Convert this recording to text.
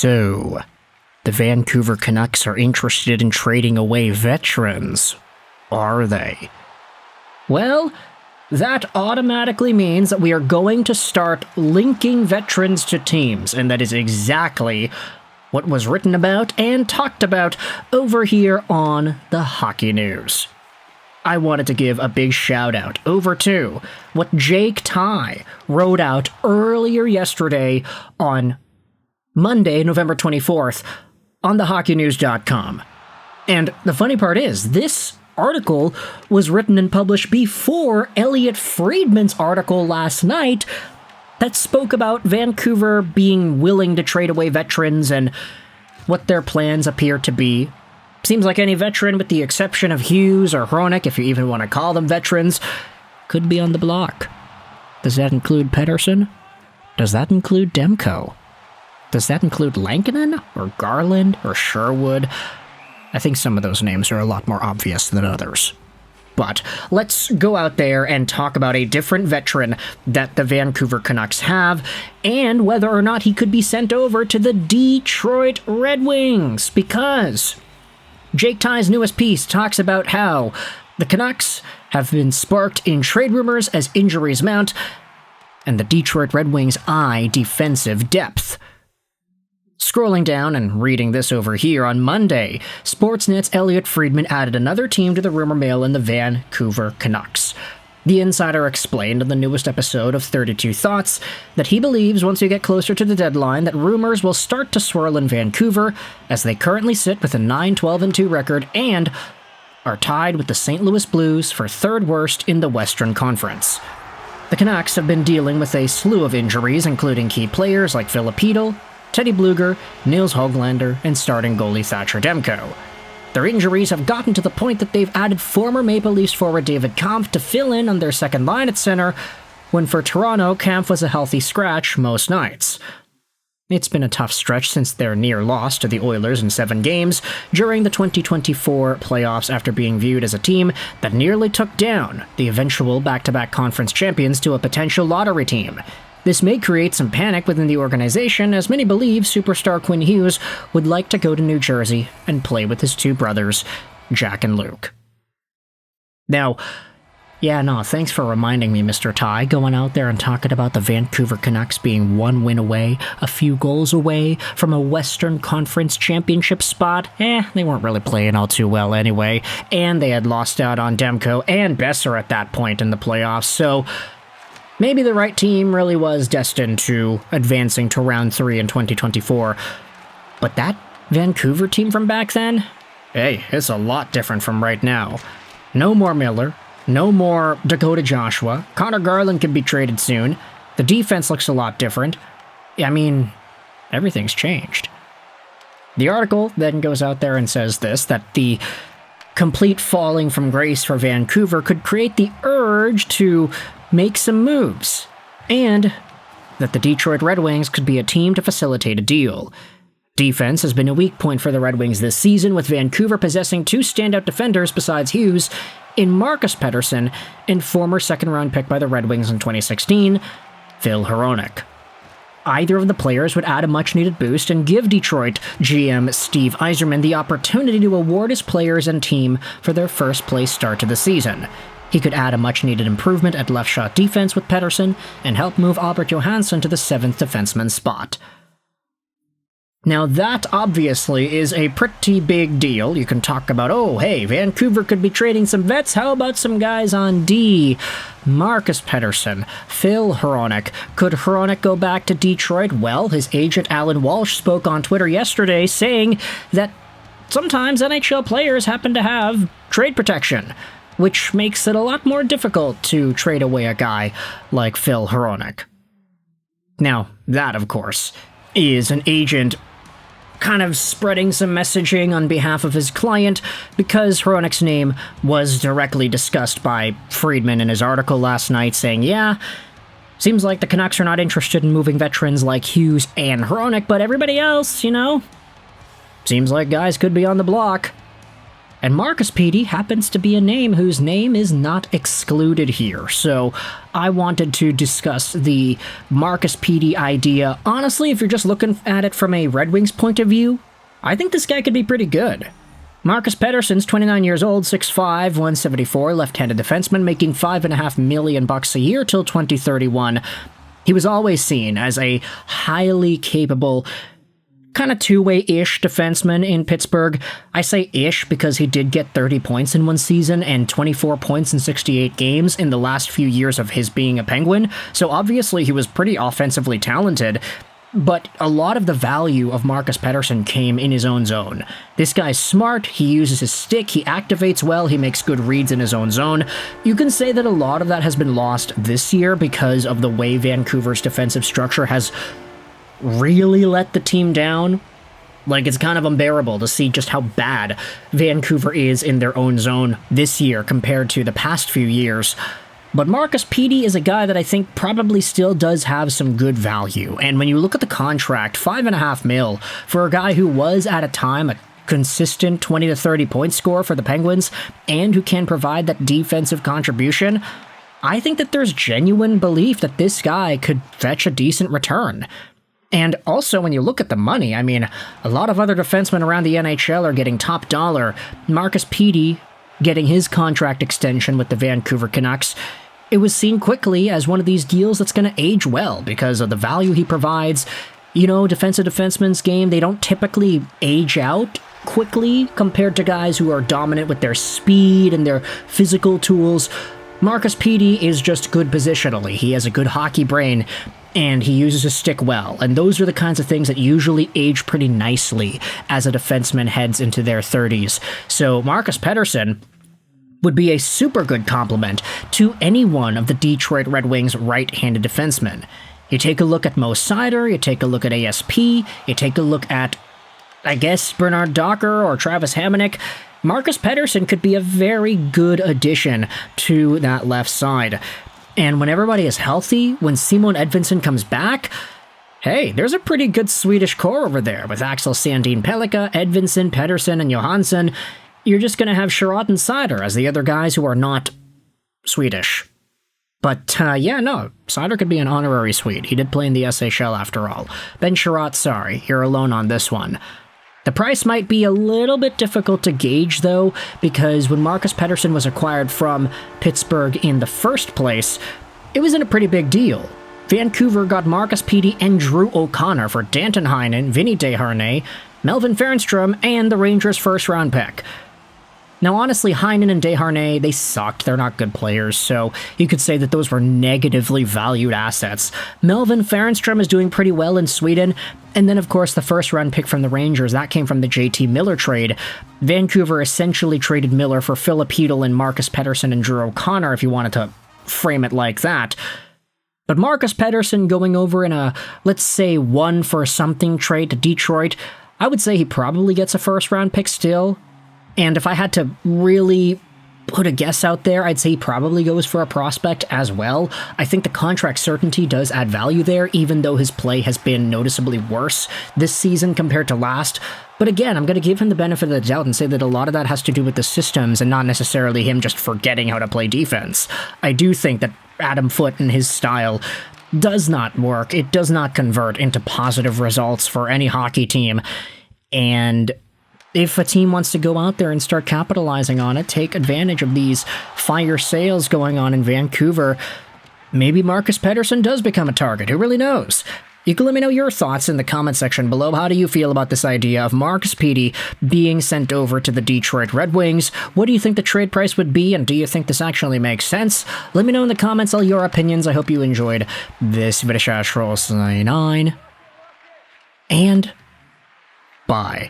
So, the Vancouver Canucks are interested in trading away veterans, are they? Well, that automatically means that we are going to start linking veterans to teams, and that is exactly what was written about and talked about over here on the Hockey News. I wanted to give a big shout out over to what Jake Ty wrote out earlier yesterday on Monday, November 24th, on thehockeynews.com. And the funny part is, this article was written and published before Elliot Friedman's article last night that spoke about Vancouver being willing to trade away veterans and what their plans appear to be. Seems like any veteran, with the exception of Hughes or Hronek, if you even want to call them veterans, could be on the block. Does that include Pettersson? Does that include Demko? Does that include Lankinen, or Garland, or Sherwood? I think some of those names are a lot more obvious than others. But let's go out there and talk about a different veteran that the Vancouver Canucks have, and whether or not he could be sent over to the Detroit Red Wings, because Jake Ty's newest piece talks about how the Canucks have been sparked in trade rumors as injuries mount, and the Detroit Red Wings eye defensive depth. Scrolling down and reading this over here, on Monday, Sportsnet's Elliot Friedman added another team to the rumor mill in the Vancouver Canucks. The insider explained in the newest episode of 32 Thoughts that he believes once you get closer to the deadline that rumors will start to swirl in Vancouver, as they currently sit with a 9-12-2 record and are tied with the St. Louis Blues for third worst in the Western Conference. The Canucks have been dealing with a slew of injuries, including key players like Filipino, Teddy Bluger, Nils Höglander, and starting goalie Thatcher Demko. Their injuries have gotten to the point that they've added former Maple Leafs forward David Kampf to fill in on their second line at center, when for Toronto, Kampf was a healthy scratch most nights. It's been a tough stretch since their near loss to the Oilers in 7 games during the 2024 playoffs, after being viewed as a team that nearly took down the eventual back-to-back conference champions to a potential lottery team. This may create some panic within the organization, as many believe superstar Quinn Hughes would like to go to New Jersey and play with his two brothers, Jack and Luke. Now, thanks for reminding me, Mr. Ty, going out there and talking about the Vancouver Canucks being 1 win away, a few goals away from a Western Conference championship spot. They weren't really playing all too well anyway, and they had lost out on Demko and Besser at that point in the playoffs, so maybe the right team really was destined to advancing to round 3 in 2024. But that Vancouver team from back then? Hey, it's a lot different from right now. No more Miller. No more Dakota Joshua. Connor Garland could be traded soon. The defense looks a lot different. I mean, everything's changed. The article then goes out there and says this, that the complete falling from grace for Vancouver could create the urge to make some moves, and that the Detroit Red Wings could be a team to facilitate a deal. Defense has been a weak point for the Red Wings this season, with Vancouver possessing 2 standout defenders besides Hughes in Marcus Pettersson and former second-round pick by the Red Wings in 2016, Phil Hronek. Either of the players would add a much-needed boost and give Detroit GM Steve Yzerman the opportunity to award his players and team for their first-place start to the season. He could add a much-needed improvement at left-shot defense with Pettersson and help move Albert Johansson to the 7th defenseman spot. Now that obviously is a pretty big deal. You can talk about, oh hey, Vancouver could be trading some vets, how about some guys on D? Marcus Pettersson, Phil Hronek. Could Hronek go back to Detroit? Well, his agent Alan Walsh spoke on Twitter yesterday saying that sometimes NHL players happen to have trade protection, which makes it a lot more difficult to trade away a guy like Phil Hronek. Now, that, of course, is an agent kind of spreading some messaging on behalf of his client, because Hronek's name was directly discussed by Friedman in his article last night, saying, seems like the Canucks are not interested in moving veterans like Hughes and Hronek, but everybody else, seems like guys could be on the block. And Marcus Petey happens to be a name whose name is not excluded here. So I wanted to discuss the Marcus Petey idea. Honestly, if you're just looking at it from a Red Wings point of view, I think this guy could be pretty good. Marcus Pettersson's 29 years old, 6'5", 174, left-handed defenseman, making $5.5 million a year till 2031. He was always seen as a highly capable, kind of two-way-ish defenseman in Pittsburgh. I say ish because he did get 30 points in one season and 24 points in 68 games in the last few years of his being a Penguin, so obviously he was pretty offensively talented, but a lot of the value of Marcus Pettersson came in his own zone. This guy's smart, he uses his stick, he activates well, he makes good reads in his own zone. You can say that a lot of that has been lost this year because of the way Vancouver's defensive structure has really let the team down. Like, it's kind of unbearable to see just how bad Vancouver is in their own zone this year compared to the past few years. But Marcus Petey is a guy that I think probably still does have some good value. And when you look at the contract, $5.5 million for a guy who was at a time a consistent 20 to 30 point scorer for the Penguins and who can provide that defensive contribution, I think that there's genuine belief that this guy could fetch a decent return. And also, when you look at the money, I mean, a lot of other defensemen around the NHL are getting top dollar. Marcus Petey getting his contract extension with the Vancouver Canucks, it was seen quickly as one of these deals that's going to age well because of the value he provides. You know, defenseman's game, they don't typically age out quickly compared to guys who are dominant with their speed and their physical tools. Marcus Petey is just good positionally. He has a good hockey brain, and he uses his stick well, and those are the kinds of things that usually age pretty nicely as a defenseman heads into their 30s. So Marcus Pettersson would be a super good complement to any one of the Detroit Red Wings' right-handed defensemen. You take a look at Mo Seider, you take a look at ASP, you take a look at, I guess, Bernard Docker or Travis Hamonic. Marcus Pettersson could be a very good addition to that left side. And when everybody is healthy, when Simon Edvinsson comes back, hey, there's a pretty good Swedish core over there with Axel Sandin-Pellikka, Edvinsson, Pettersson, and Johansson. You're just going to have Sherratt and Seider as the other guys who are not Swedish. But, yeah, no, Seider could be an honorary Swede. He did play in the SHL after all. Ben Sherratt, sorry, you're alone on this one. The price might be a little bit difficult to gauge, though, because when Marcus Pettersson was acquired from Pittsburgh in the first place, it was in a pretty big deal. Vancouver got Marcus Petey and Drew O'Connor for Danton Heinen, Vinny Desharnais, Melvin Fernstrom, and the Rangers' first-round pick. Now, honestly, Heinen and Desharnais, they sucked. They're not good players, so you could say that those were negatively valued assets. Melvin Fernstrom is doing pretty well in Sweden, and then, of course, the first-round pick from the Rangers, that came from the JT Miller trade. Vancouver essentially traded Miller for Philip Hedl and Marcus Pettersson and Drew O'Connor, if you wanted to frame it like that. But Marcus Pettersson going over in a, let's say, one-for-something trade to Detroit, I would say he probably gets a first-round pick still. And if I had to really put a guess out there, I'd say he probably goes for a prospect as well. I think the contract certainty does add value there, even though his play has been noticeably worse this season compared to last. But again, I'm going to give him the benefit of the doubt and say that a lot of that has to do with the systems and not necessarily him just forgetting how to play defense. I do think that Adam Foote and his style does not work. It does not convert into positive results for any hockey team. And if a team wants to go out there and start capitalizing on it, take advantage of these fire sales going on in Vancouver, maybe Marcus Pettersson does become a target. Who really knows? You can let me know your thoughts in the comment section below. How do you feel about this idea of Marcus Petey being sent over to the Detroit Red Wings? What do you think the trade price would be, and do you think this actually makes sense? Let me know in the comments all your opinions. I hope you enjoyed this video. 9 and bye.